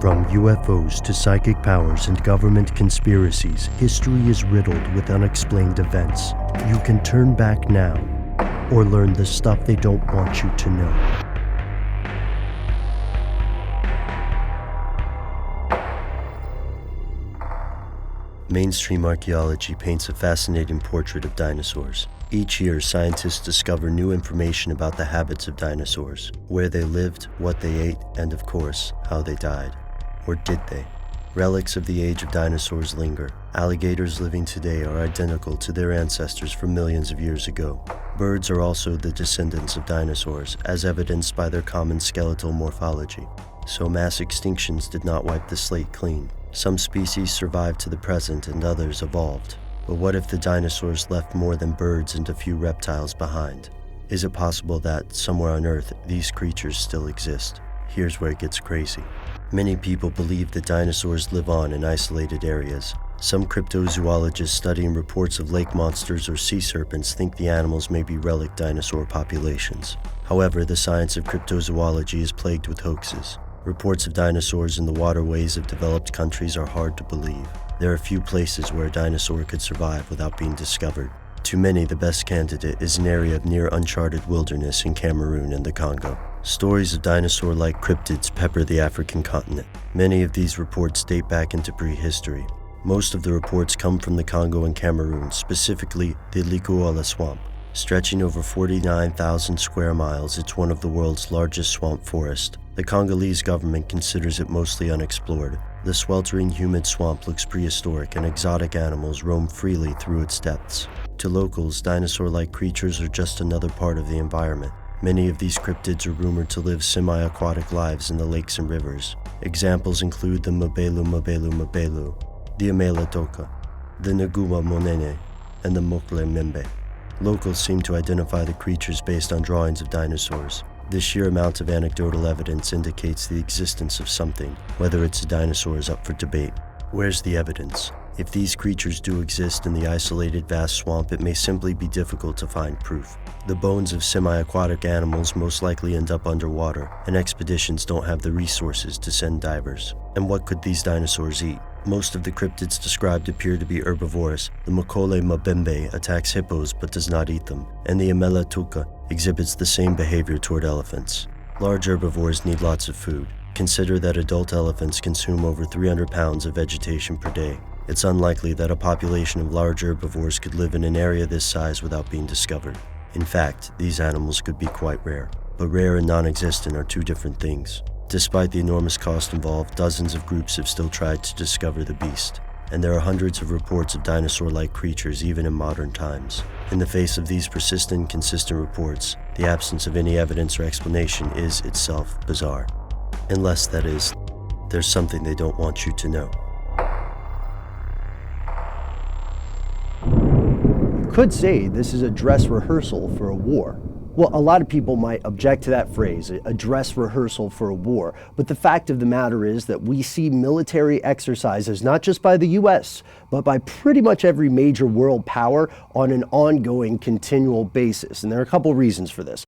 From UFOs to psychic powers and government conspiracies, history is riddled with unexplained events. You can turn back now, or learn the stuff they don't want you to know. Mainstream archaeology paints a fascinating portrait of dinosaurs. Each year, scientists discover new information about the habits of dinosaurs, where they lived, what they ate, and of course, how they died. Or did they? Relics of the age of dinosaurs linger. Alligators living today are identical to their ancestors from millions of years ago. Birds are also the descendants of dinosaurs, as evidenced by their common skeletal morphology. So mass extinctions did not wipe the slate clean. Some species survived to the present and others evolved. But what if the dinosaurs left more than birds and a few reptiles behind? Is it possible that, somewhere on Earth, these creatures still exist? Here's where it gets crazy. Many people believe that dinosaurs live on in isolated areas. Some cryptozoologists studying reports of lake monsters or sea serpents think the animals may be relic dinosaur populations. However, the science of cryptozoology is plagued with hoaxes. Reports of dinosaurs in the waterways of developed countries are hard to believe. There are few places where a dinosaur could survive without being discovered. To many, the best candidate is an area of near uncharted wilderness in Cameroon and the Congo. Stories of dinosaur-like cryptids pepper the African continent. Many of these reports date back into prehistory. Most of the reports come from the Congo and Cameroon, specifically the Likuola Swamp. Stretching over 49,000 square miles, it's one of the world's largest swamp forests. The Congolese government considers it mostly unexplored. The sweltering, humid swamp looks prehistoric, and exotic animals roam freely through its depths. To locals, dinosaur-like creatures are just another part of the environment. Many of these cryptids are rumored to live semi-aquatic lives in the lakes and rivers. Examples include the mabelu, the emela-ntouka, the nguma-monene, and the mokele-membe. Locals seem to identify the creatures based on drawings of dinosaurs. The sheer amount of anecdotal evidence indicates the existence of something. Whether it's a dinosaur is up for debate. Where's the evidence? If these creatures do exist in the isolated vast swamp, it may simply be difficult to find proof. The bones of semi-aquatic animals most likely end up underwater, and expeditions don't have the resources to send divers. And what could these dinosaurs eat? Most of the cryptids described appear to be herbivorous. The mokele-mbembe attacks hippos but does not eat them, and the emela-ntouka exhibits the same behavior toward elephants. Large herbivores need lots of food. Consider that adult elephants consume over 300 pounds of vegetation per day. It's unlikely that a population of large herbivores could live in an area this size without being discovered. In fact, these animals could be quite rare. But rare and non-existent are two different things. Despite the enormous cost involved, dozens of groups have still tried to discover the beast. And there are hundreds of reports of dinosaur-like creatures even in modern times. In the face of these persistent, consistent reports, the absence of any evidence or explanation is itself bizarre. Unless, that is, there's something they don't want you to know. You could say this is a dress rehearsal for a war. Well, a lot of people might object to that phrase, a dress rehearsal for a war. But the fact of the matter is that we see military exercises, not just by the US, but by pretty much every major world power on an ongoing, continual basis. And there are a couple reasons for this.